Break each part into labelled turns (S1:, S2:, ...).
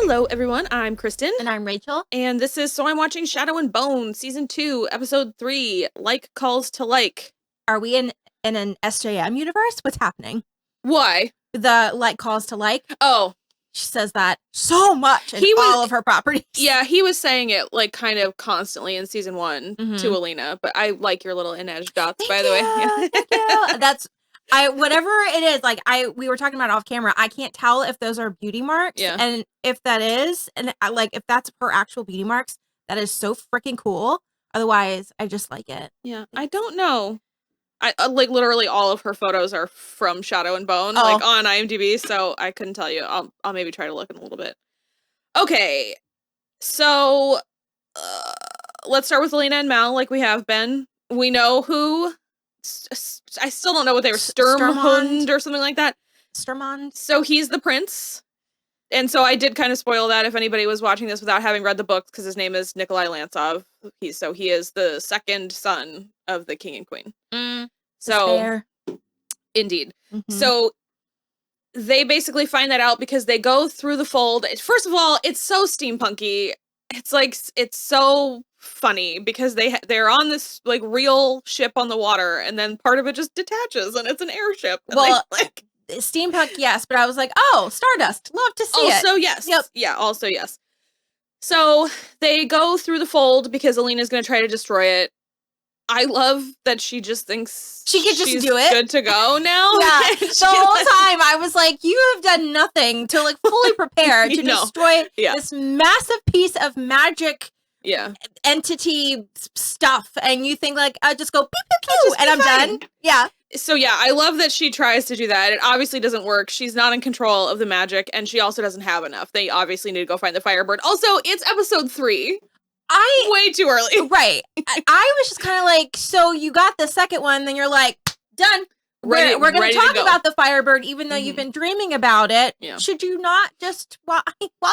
S1: Hello, everyone. I'm Kristin.
S2: And I'm Rachel.
S1: And this is So I'm Watching Shadow and Bone, Season 2, Episode 3, Like Calls to Like.
S2: Are we in an SJM universe? What's happening?
S1: Why?
S2: The like calls to like?
S1: Oh.
S2: She says that so much in all of her properties.
S1: Yeah, he was saying it like kind of constantly in Season 1 to Elena, but I like your little in-edge dots, by the way.
S2: Thank you. That's... whatever it is, like we were talking about off camera, I can't tell if those are beauty marks.
S1: Yeah.
S2: And if that is, and if that's her actual beauty marks, that is so freaking cool. Otherwise, I just like it.
S1: Yeah. I don't know. I like literally all of her photos are from Shadow and Bone, like on IMDb, so I couldn't tell you. I'll maybe try to look in a little bit. Okay. So let's start with Elena and Mal, like we have been. We know who. I still don't know what they were. Sturmhund or something like that.
S2: Sturmhund.
S1: So he's the prince. And so I did kind of spoil that if anybody was watching this without having read the books, because his name is Nikolai Lantsov. He is the second son of the king and queen. So
S2: fair.
S1: Indeed. So they basically find that out because they go through the fold. First of all, it's so steampunky. It's so funny because they're on this like real ship on the water, and then part of it just detaches and it's an airship. And
S2: well, steampunk, yes, but I was like, oh, Stardust, love to see it.
S1: Also, yes.
S2: Yep.
S1: Yeah, also, yes. So they go through the fold because Elena's going to try to destroy it. I love that she just thinks
S2: she could just do it.
S1: Good to go now.
S2: Yeah. The whole time I was like, you have done nothing to like fully prepare to destroy this massive piece of magic entity stuff. And you think like, I just go, pew, pew, pew, and I'm done. Yeah.
S1: So yeah, I love that she tries to do that. It obviously doesn't work. She's not in control of the magic, and she also doesn't have enough. They obviously need to go find the Firebird. Also, it's episode 3. Way too early.
S2: Right. I was just kind of like, so you got the second one, then you're like, done. We're going to talk about the Firebird, even though you've been dreaming about it. Yeah. Should you not just, while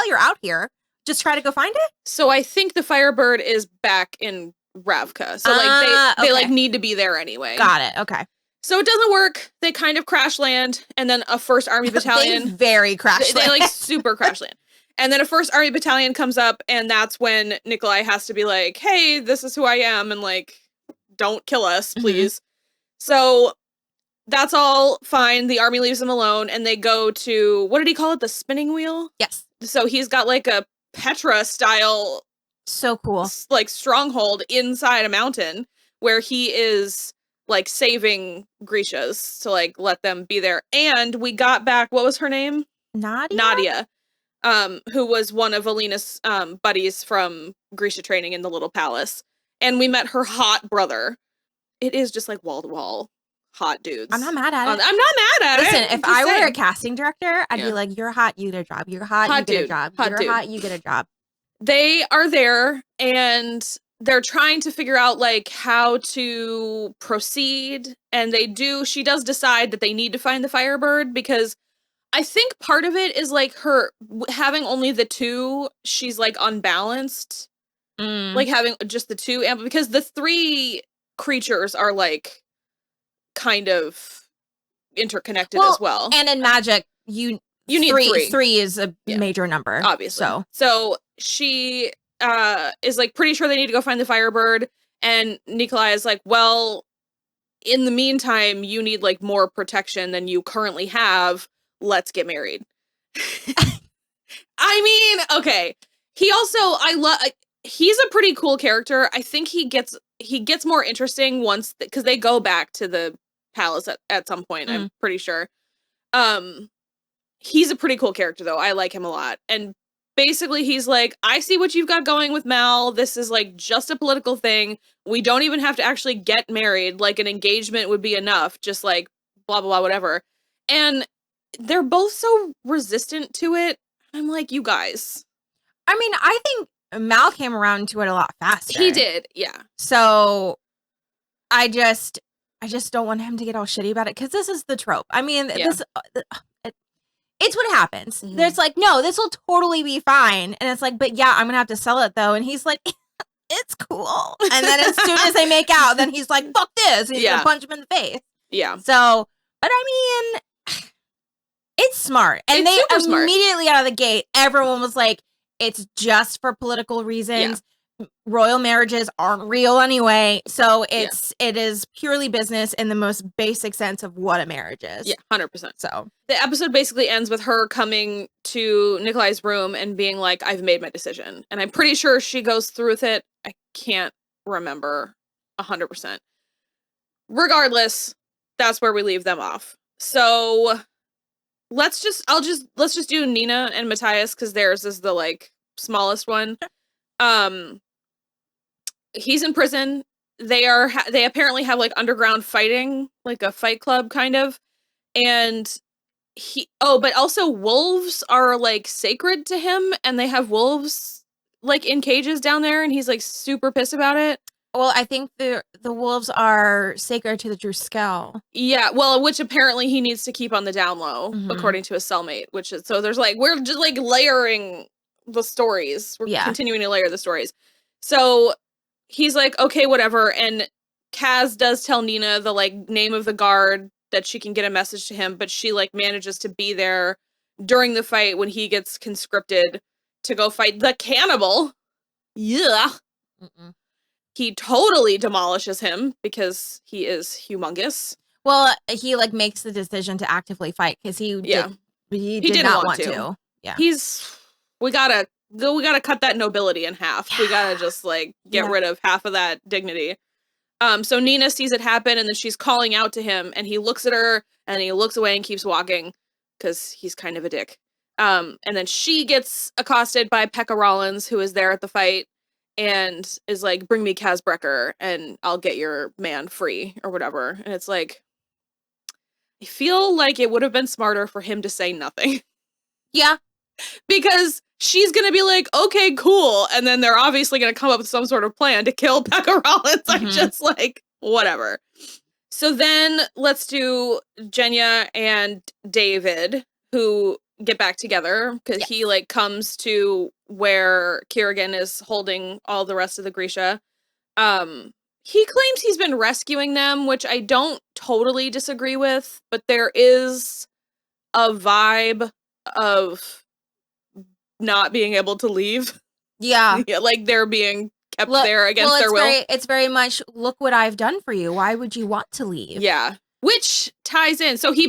S2: you're out here, just try to go find it?
S1: So I think the Firebird is back in Ravka. So like they like need to be there anyway.
S2: Got it. Okay.
S1: So it doesn't work. They kind of crash land, and then a 1st Army Battalion.
S2: They very crash land.
S1: They like super crash land. And then a 1st Army Battalion comes up, and that's when Nikolai has to be like, hey, this is who I am, and like, don't kill us, please. So that's all fine. The army leaves them alone, and they go to, what did he call it? The spinning wheel?
S2: Yes.
S1: So he's got like a Petra-style.
S2: So cool.
S1: Like stronghold inside a mountain where he is like saving Grecia's to like let them be there. And we got back, what was her name? Nadia. Who was one of Elena's buddies from Grisha training in the Little Palace. And we met her hot brother. It is just like wall-to-wall hot dudes.
S2: I'm not mad at it.
S1: I'm not mad at it.
S2: Listen, if I were a casting director, I'd be like, you're hot, you get a job. You're hot, you get a job. You're hot, you get a job.
S1: They are there, and they're trying to figure out like how to proceed. And she does decide that they need to find the Firebird, because I think part of it is like her having only the 2, she's like unbalanced. Like having just the 2, because the 3 creatures are like kind of interconnected as well.
S2: And in magic, you need 3. 3 is a major number.
S1: Obviously. So she is like pretty sure they need to go find the Firebird, and Nikolai is like, well, in the meantime, you need like more protection than you currently have. Let's get married. I mean, okay. He also, he's a pretty cool character. I think he gets more interesting once, because they go back to the palace at some point, I'm pretty sure. He's a pretty cool character though. I like him a lot. And basically he's like, I see what you've got going with Mal. This is like just a political thing. We don't even have to actually get married. Like an engagement would be enough. Just like blah, blah, blah, whatever. And they're both so resistant to it. I'm like, you guys.
S2: I mean, I think Mal came around to it a lot faster.
S1: He did, yeah.
S2: So I just don't want him to get all shitty about it, because this is the trope. I mean, it's what happens. There's like, no, this will totally be fine. And it's like, but yeah, I'm going to have to sell it though. And he's like, it's cool. And then as soon as they make out, then he's like, fuck this. And he's going to punch him in the face.
S1: Yeah.
S2: So, but I mean, It's smart. And they immediately out of the gate, everyone was like, it's just for political reasons. Yeah. Royal marriages aren't real anyway. So it is purely business in the most basic sense of what a marriage is.
S1: Yeah, 100%.
S2: So
S1: the episode basically ends with her coming to Nikolai's room and being like, I've made my decision. And I'm pretty sure she goes through with it. I can't remember 100%. Regardless, that's where we leave them off. So let's just do Nina and Matthias, because theirs is the like smallest one. He's in prison. They apparently have like underground fighting, like a fight club kind of. And but also wolves are like sacred to him, and they have wolves like in cages down there, and he's like super pissed about it.
S2: Well, I think the wolves are sacred to the Druskell.
S1: Yeah, well, which apparently he needs to keep on the down low, according to his cellmate, which is, so there's like, we're just like layering the stories. We're continuing to layer the stories. So he's like, okay, whatever. And Kaz does tell Nina the like name of the guard that she can get a message to him, but she like manages to be there during the fight when he gets conscripted to go fight the cannibal. Yeah. He totally demolishes him because he is humongous.
S2: Well, he like makes the decision to actively fight because he did not want to. Yeah.
S1: We gotta cut that nobility in half. Yeah. We gotta just like get rid of half of that dignity. So Nina sees it happen, and then she's calling out to him, and he looks at her and he looks away and keeps walking because he's kind of a dick. And then she gets accosted by Pekka Rollins, who is there at the fight, and is like, bring me Kaz Brekker and I'll get your man free or whatever. And it's like, I feel like it would have been smarter for him to say nothing.
S2: Yeah.
S1: Because she's going to be like, okay, cool. And then they're obviously going to come up with some sort of plan to kill Pekka Rollins. I'm just like, whatever. So then let's do Jenya and David, who get back together because he like comes to where Kerrigan is holding all the rest of the Grisha. He claims he's been rescuing them, which I don't totally disagree with, but there is a vibe of not being able to leave.
S2: Yeah.
S1: Like they're being kept there against their will.
S2: It's very much, look what I've done for you. Why would you want to leave?
S1: Yeah. Which ties in. So he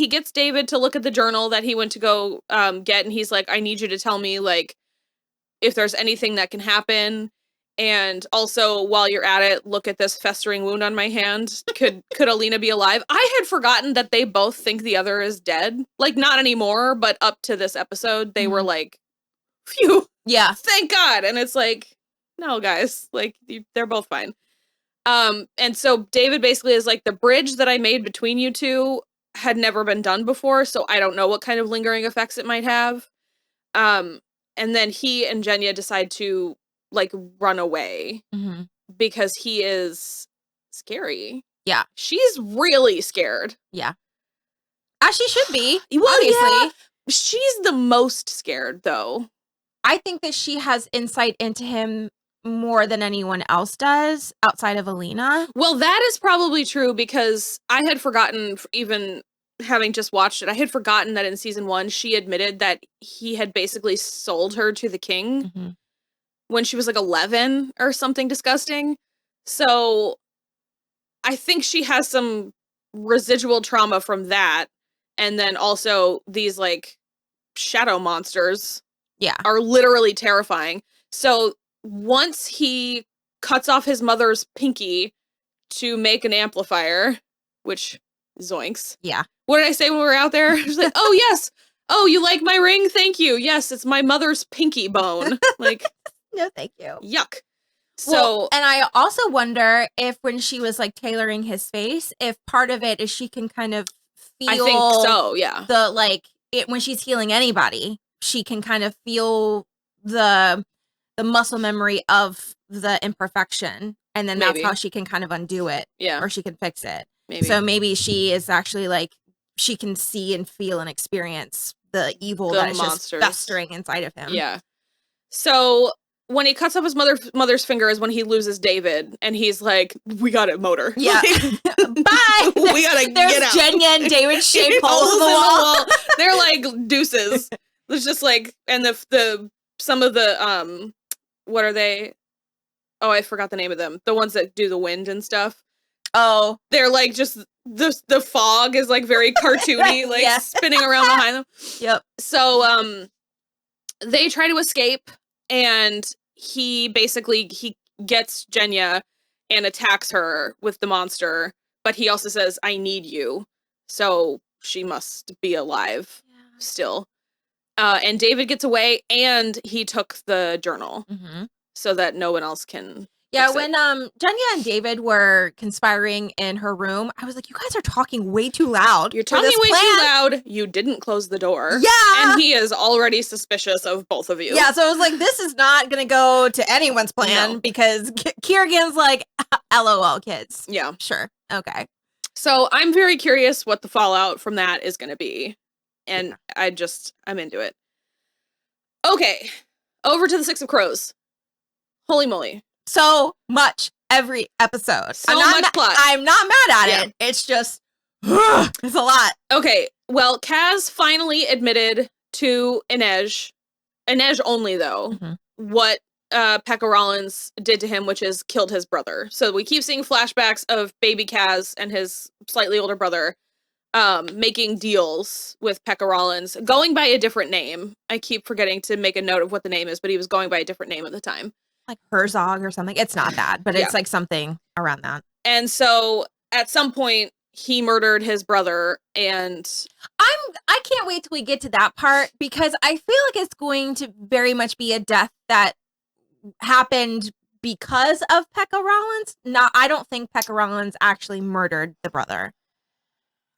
S1: gets David to look at the journal that he went to go get, and he's like, I need you to tell me, like, if there's anything that can happen. And also, while you're at it, look at this festering wound on my hand. Could Alina be alive? I had forgotten that they both think the other is dead. Like, not anymore, but up to this episode, they were like, phew.
S2: Yeah.
S1: Thank God. And it's like, no, guys. Like, they're both fine. And so David basically is like, the bridge that I made between you two had never been done before, so I don't know what kind of lingering effects it might have. And then he and Jenya decide to like run away because he is scary.
S2: Yeah.
S1: She's really scared.
S2: Yeah. As she should be,
S1: well,
S2: obviously.
S1: Yeah. She's the most scared, though.
S2: I think that she has insight into him more than anyone else does outside of Alina.
S1: Well, that is probably true because I had forgotten, even having just watched it, I had forgotten that in season 1, she admitted that he had basically sold her to the king when she was like 11 or something disgusting. So I think she has some residual trauma from that. And then also these like shadow monsters are literally terrifying. So once he cuts off his mother's pinky to make an amplifier, which zoinks.
S2: Yeah.
S1: What did I say when we were out there? She's like, oh, yes. Oh, you like my ring? Thank you. Yes, it's my mother's pinky bone. Like,
S2: no, thank you.
S1: Yuck. So,
S2: well, and I also wonder if when she was like tailoring his face, if part of it is she can kind of feel.
S1: I think so, yeah.
S2: The like it when she's healing anybody, she can kind of feel the muscle memory of the imperfection, and then that's how she can kind of undo it.
S1: Yeah.
S2: Or she can fix it.
S1: Maybe.
S2: So maybe she is actually like, she can see and feel and experience the evil that is just festering inside of him.
S1: Yeah. So when he cuts off his mother's finger is when he loses David, and he's like, "We got a motor."
S2: Yeah. Bye.
S1: We gotta get out.
S2: Jenya and David shaped holes in the wall.
S1: They're like deuces. There's just like, and some of the what are they? Oh, I forgot the name of them. The ones that do the wind and stuff.
S2: Oh,
S1: they're like just the fog is like very cartoony, like spinning around behind them.
S2: Yep.
S1: So they try to escape, and he gets Jenya and attacks her with the monster, but he also says, "I need you," so she must be alive still. And David gets away, and he took the journal so that no one else can.
S2: Yeah, when Jenya and David were conspiring in her room, I was like, you guys are talking way too loud.
S1: You're talking way too loud. You didn't close the door.
S2: Yeah.
S1: And he is already suspicious of both of you.
S2: Yeah, so I was like, this is not going to go to anyone's plan because Kiergan's like, LOL, kids.
S1: Yeah.
S2: Sure. Okay.
S1: So I'm very curious what the fallout from that is going to be. And I'm into it. Okay. Over to the Six of Crows. Holy moly.
S2: So much every episode.
S1: So much plot.
S2: I'm not mad at it. It's just, it's a lot.
S1: Okay, well, Kaz finally admitted to Inez only though, what Pekka Rollins did to him, which is killed his brother. So we keep seeing flashbacks of baby Kaz and his slightly older brother making deals with Pekka Rollins, going by a different name. I keep forgetting to make a note of what the name is, but he was going by a different name at the time.
S2: Like Herzog or something. It's not that, but it's like something around that.
S1: And so at some point he murdered his brother, and
S2: I can't wait till we get to that part because I feel like it's going to very much be a death that happened because of Pekka Rollins. I don't think Pekka Rollins actually murdered the brother.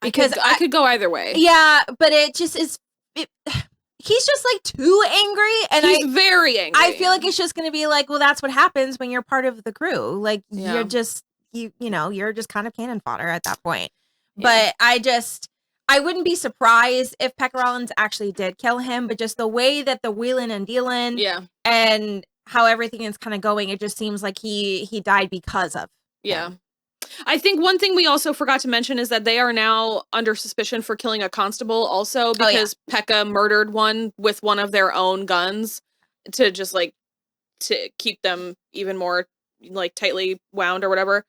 S2: Because
S1: I could go either way.
S2: Yeah, but it just is he's just like too angry, and
S1: he's very angry.
S2: I feel like it's just going to be like, well, that's what happens when you're part of the crew. Like you're just you're just kind of cannon fodder at that point. Yeah. But I wouldn't be surprised if Pekka Rollins actually did kill him, but just the way that the wheeling and dealing, and how everything is kind of going, it just seems like he died because of him.
S1: I think one thing we also forgot to mention is that they are now under suspicion for killing a constable also, because Pekka murdered one with one of their own guns to just like to keep them even more like tightly wound or whatever.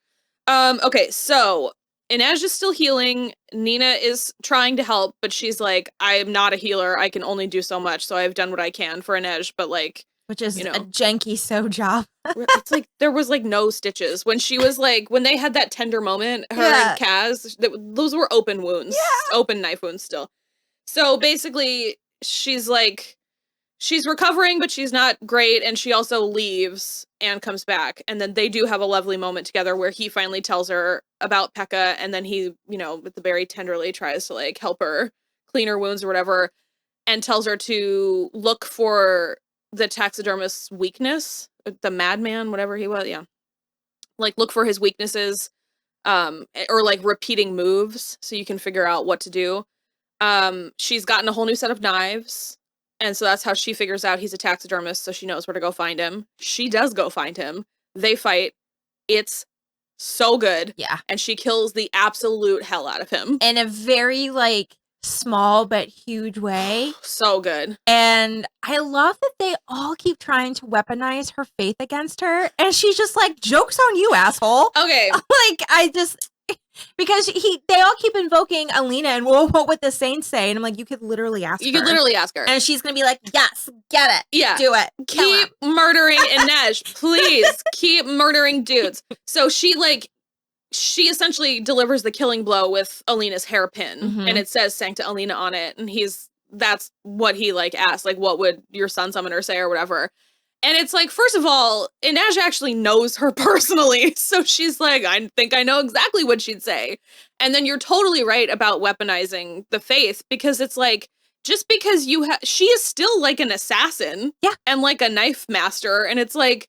S1: Okay, so Inez is still healing. Nina is trying to help, but she's like, I'm not a healer. I can only do so much. So I've done what I can for Inez, but like,
S2: which is a janky sew job.
S1: It's like there was like no stitches when she was like, when they had that tender moment, her and Kaz, those were open wounds, open knife wounds still. So basically she's like, she's recovering, but she's not great. And she also leaves and comes back. And then they do have a lovely moment together where he finally tells her about Pekka. And then he, with the very tenderly tries to like help her clean her wounds or whatever, and tells her to look for the taxidermist's weakness, the madman, whatever he was. Yeah. Like look for his weaknesses, or like repeating moves so you can figure out what to do. She's gotten a whole new set of knives. And so that's how she figures out he's a taxidermist. So she knows where to go find him. She does go find him. They fight. It's so good.
S2: Yeah.
S1: And she kills the absolute hell out of him.
S2: In a very like small but huge way.
S1: So good. And
S2: I love that they all keep trying to weaponize her faith against her, and she's just like, joke's on you, asshole.
S1: Okay.
S2: Because they all keep invoking Elena and what would the saints say? And I'm like, you could literally ask her.
S1: You could literally ask her.
S2: And she's going to be like, yes, get it.
S1: Yeah.
S2: Do it.
S1: Keep murdering Inez. Please. Keep murdering dudes. So she essentially delivers the killing blow with Elena's hairpin, and it says Sancta Elena on it, and that's what he like asked, like, what would your sun summoner say or whatever. And it's like, first of all, Inez actually knows her personally, so she's like, I think I know exactly what she'd say. And then you're totally right about weaponizing the faith, because it's like, just because she is still like an assassin, and like a knife master, and it's like,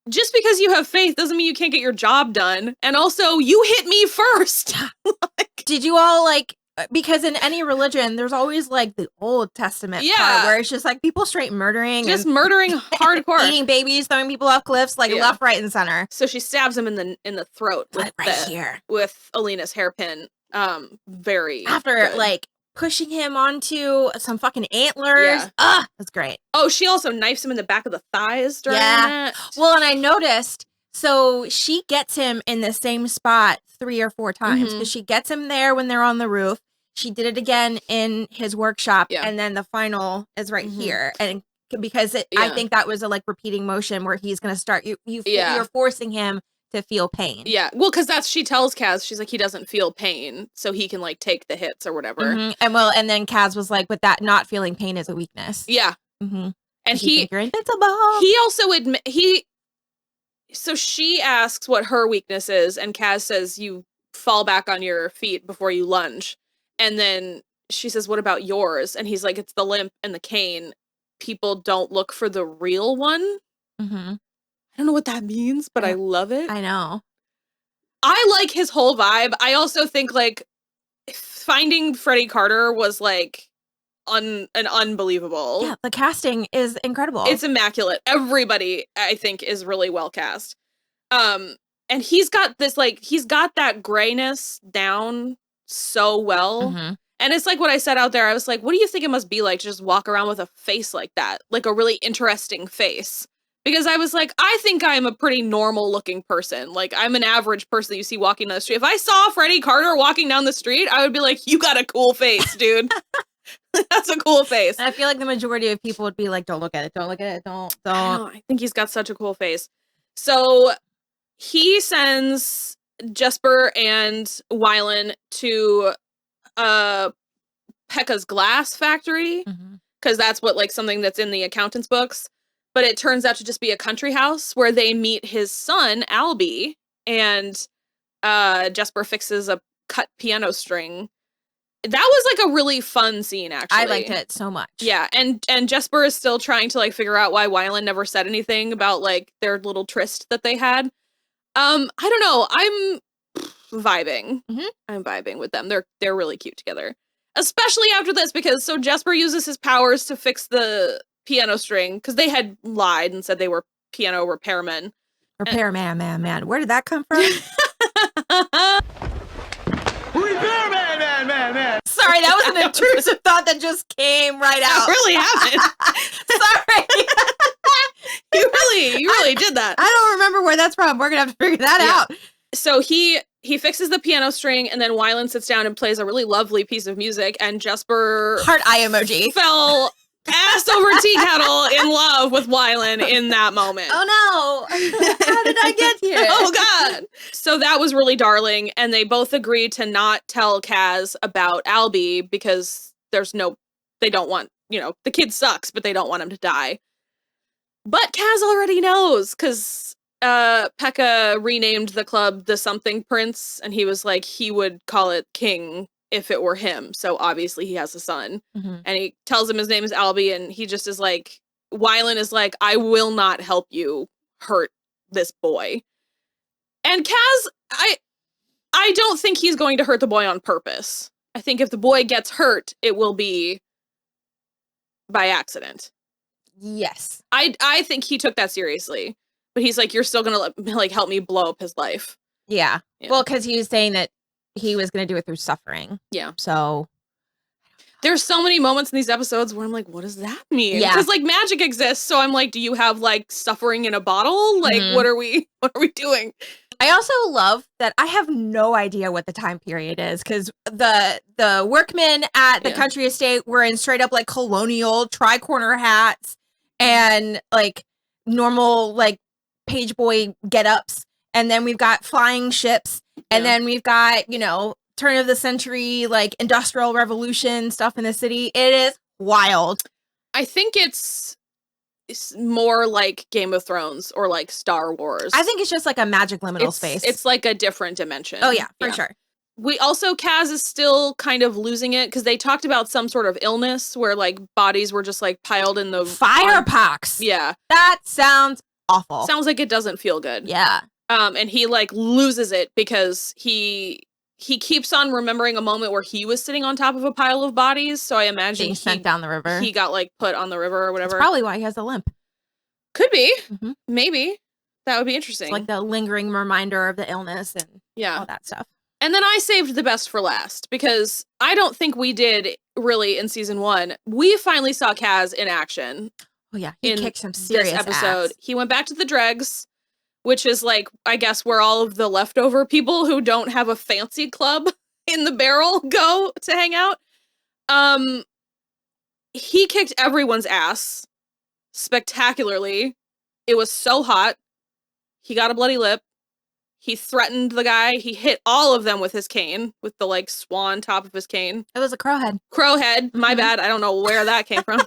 S1: just because you have faith doesn't mean you can't get your job done. And also, you hit me first.
S2: Did you all like because in any religion, there's always like the Old Testament part where it's just like people straight murdering.
S1: Just murdering hardcore.
S2: Eating babies, throwing people off cliffs, like left, right, and center.
S1: So she stabs him in the throat with
S2: here.
S1: With Elena's hairpin. Very
S2: After
S1: good.
S2: like pushing him onto some fucking antlers. That's great.
S1: Oh, she also knifes him in the back of the thighs during that.
S2: Well, and I noticed, so she gets him in the same spot 3 or 4 times because she gets him there when they're on the roof. She did it again in his workshop, and then the final is right here. And because I think that was a like repeating motion where he's going to start, you're forcing him to feel pain.
S1: Yeah. Well, because she tells Kaz, she's like, he doesn't feel pain, so he can like take the hits or whatever.
S2: And then Kaz was like, but that not feeling pain is a weakness.
S1: Yeah. And
S2: you're invincible.
S1: He also so she asks what her weakness is, and Kaz says you fall back on your feet before you lunge. And then she says, what about yours? And he's like, it's the limp and the cane. People don't look for the real one. I don't know what that means, but I love it.
S2: I know.
S1: I like his whole vibe. I also think like finding Freddie Carter was like an unbelievable.
S2: Yeah, the casting is incredible.
S1: It's immaculate. Everybody, I think, is really well cast. And he's got that grayness down so well. And it's like what I said out there. I was like, what do you think it must be like to just walk around with a face like that? Like a really interesting face. Because I was like, I think I'm a pretty normal looking person. Like, I'm an average person that you see walking down the street. If I saw Freddie Carter walking down the street, I would be like, you got a cool face, dude. That's a cool face.
S2: And I feel like the majority of people would be like, don't look at it. Don't look at it. Don't.
S1: I think he's got such a cool face. So he sends Jesper and Wylan to Pekka's glass factory. Because that's what, like, something that's in the accountant's books. But it turns out to just be a country house where they meet his son, Albie, and Jesper fixes a cut piano string. That was like a really fun scene, actually.
S2: I liked it so much. Yeah,
S1: and Jesper is still trying to like figure out why Wylan never said anything about like their little tryst that they had. I don't know. I'm vibing. I'm vibing with them. They're really cute together. Especially after this, because so Jesper uses his powers to fix the piano string because they had lied and said they were piano repairmen.
S2: Repairman, man. Where did that come from?
S3: Man.
S2: Sorry, that was an intrusive thought that just came right out.
S1: It really happened.
S2: Sorry.
S1: You really did that.
S2: I don't remember where that's from. We're gonna have to figure that out.
S1: So he fixes the piano string, and then Wylan sits down and plays a really lovely piece of music, and Jesper
S2: heart eye emoji
S1: fell ass over tea kettle in love with Wylan in that moment.
S2: Oh no. How did I get here?
S1: Oh god. So that was really darling, and they both agreed to not tell Kaz about Albie because they don't want, the kid sucks, but they don't want him to die. But Kaz already knows because Pekka renamed the club the Something Prince, and he was like, he would call it King if it were him. So obviously he has a son. And he tells him his name is Albie, and he just is like, Wylan is like, I will not help you hurt this boy. And Kaz, I don't think he's going to hurt the boy on purpose. I think if the boy gets hurt, it will be by accident.
S2: Yes.
S1: I think he took that seriously. But he's like, you're still gonna help me blow up his life.
S2: Yeah. Well, because he was saying that he was going to do it through suffering.
S1: Yeah.
S2: So
S1: there's so many moments in these episodes where I'm like, what does that mean?
S2: Yeah.
S1: Because like magic exists. So I'm like, do you have like suffering in a bottle? Like, what are we doing?
S2: I also love that I have no idea what the time period is because the workmen at the country estate were in straight up like colonial tri-corner hats and like normal like page boy get-ups. And then we've got flying ships. And then we've got, turn of the century, like industrial revolution stuff in the city. It is wild.
S1: I think it's more like Game of Thrones or like Star Wars.
S2: I think it's just like a magic liminal space.
S1: It's like a different dimension.
S2: Oh yeah, for sure.
S1: We also, Kaz is still kind of losing it because they talked about some sort of illness where like bodies were just like piled in the
S2: firepox.
S1: Yeah.
S2: That sounds awful.
S1: Sounds like it doesn't feel good.
S2: Yeah.
S1: And he like loses it because he he keeps on remembering a moment where he was sitting on top of a pile of bodies. So I imagine
S2: being sent down the river.
S1: He got like put on the river or whatever.
S2: That's probably why he has a limp.
S1: Could be. Mm-hmm. Maybe. That would be interesting.
S2: It's like the lingering reminder of the illness and all that stuff.
S1: And then I saved the best for last because I don't think we did really in season 1. We finally saw Kaz in action.
S2: Oh yeah, he kicked some serious
S1: episode.
S2: ass.
S1: He went back to the dregs, which is like, I guess, where all of the leftover people who don't have a fancy club in the barrel go to hang out. He kicked everyone's ass spectacularly. It was so hot. He got a bloody lip. He threatened the guy. He hit all of them with his cane, with the like swan top of his cane.
S2: It was a crow head.
S1: Crow head. My bad. I don't know where that came from.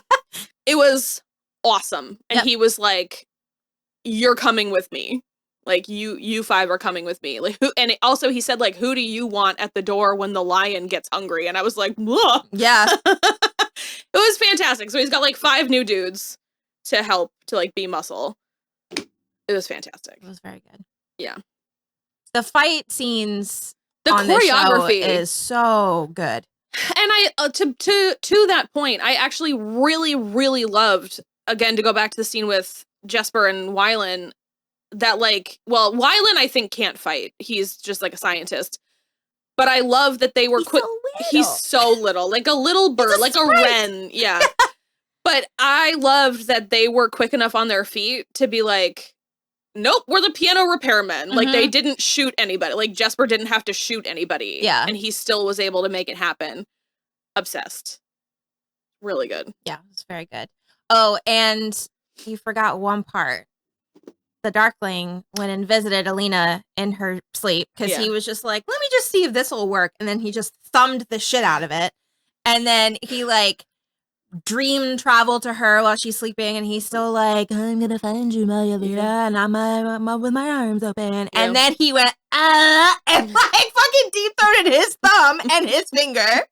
S1: It was awesome. And he was like, "You're coming with me. Like you 5 are coming with me." Like who? And also he said like, "Who do you want at the door when the lion gets hungry?" And I was like, "Whoa."
S2: Yeah.
S1: It was fantastic. So he's got like 5 new dudes to help to like be muscle. It was fantastic.
S2: It was very good.
S1: Yeah.
S2: The fight scenes,
S1: the choreography
S2: is so good.
S1: And I to that point, I actually really, really loved, again, to go back to the scene with Jesper and Wylan, that like, well, Wylan I think can't fight. He's just like a scientist. But I love that they were quick. He's so little, like a little bird, like a wren. Yeah. But I loved that they were quick enough on their feet to be like, nope, we're the piano repairmen. Like, they didn't shoot anybody. Like, Jesper didn't have to shoot anybody.
S2: Yeah.
S1: And he still was able to make it happen. Obsessed. Really good.
S2: Yeah, it's very good. Oh, and you forgot one part. The Darkling went and visited Elena in her sleep because he was just like, let me just see if this will work. And then he just thumbed the shit out of it. And then he, like, dream travel to her while she's sleeping, and he's still like, I'm gonna find you, Malia, and I'm with my arms open. And then he went, and like fucking deep throated his thumb and his finger,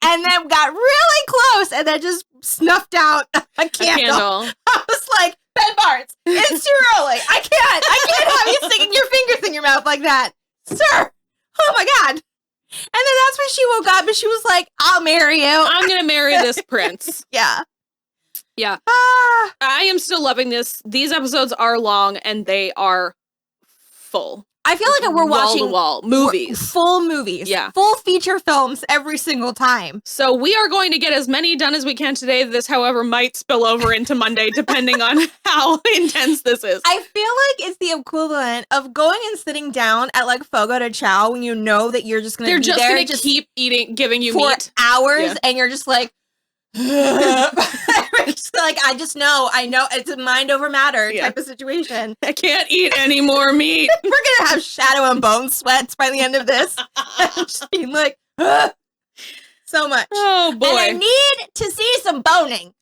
S2: and then got really close, and then just snuffed out a candle. I was like, Ben Barnes, it's too early. I can't have you sticking your fingers in your mouth like that, sir. Oh my god. And then that's when she woke up and she was like, I'll marry you.
S1: I'm going to marry this prince.
S2: Yeah.
S1: Yeah. I am still loving this. These episodes are long and they are full.
S2: I feel like we're watching
S1: wall-to-wall movies.
S2: Full movies.
S1: Yeah.
S2: Full feature films every single time.
S1: So we are going to get as many done as we can today. This, however, might spill over into Monday, depending on how intense this is.
S2: I feel like it's the equivalent of going and sitting down at like Fogo de Chao when you know that you're just going to be there.
S1: They're just going to keep eating, giving you
S2: for
S1: meat.
S2: hours, and you're just like, like, I know it's a mind over matter type of situation.
S1: I can't eat any more meat.
S2: We're gonna have shadow and bone sweats by the end of this. Just being like, so much.
S1: Oh boy.
S2: And I need to see some boning.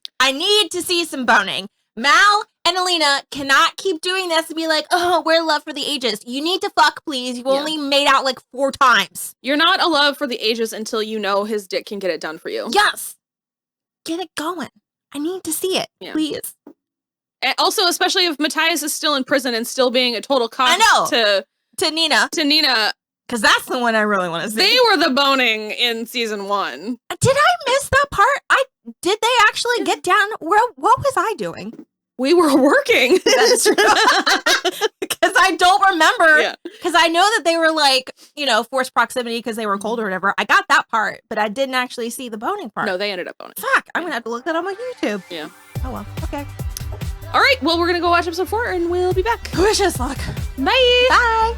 S2: Mal and Elena cannot keep doing this and be like, oh, we're love for the ages. You need to fuck, please. You've only made out like 4 times.
S1: You're not a love for the ages until you know his dick can get it done for you.
S2: Yes. Get it going. I need to see it, please.
S1: And also, especially if Matthias is still in prison and still being a total cock to
S2: Nina. Because that's the one I really want to see.
S1: They were the boning in season 1.
S2: Did I miss that part? Did they actually get down? What was I doing?
S1: We were working.
S2: That's true. Because I don't remember. Because I know that they were like, forced proximity because they were cold or whatever. I got that part, but I didn't actually see the boning part.
S1: No, they ended up boning.
S2: Fuck. I'm going to have to look that up on YouTube.
S1: Yeah.
S2: Oh, well. Okay.
S1: All right. Well, we're going to go watch episode 4 and we'll be back.
S2: Wish us luck.
S1: Bye.
S2: Bye.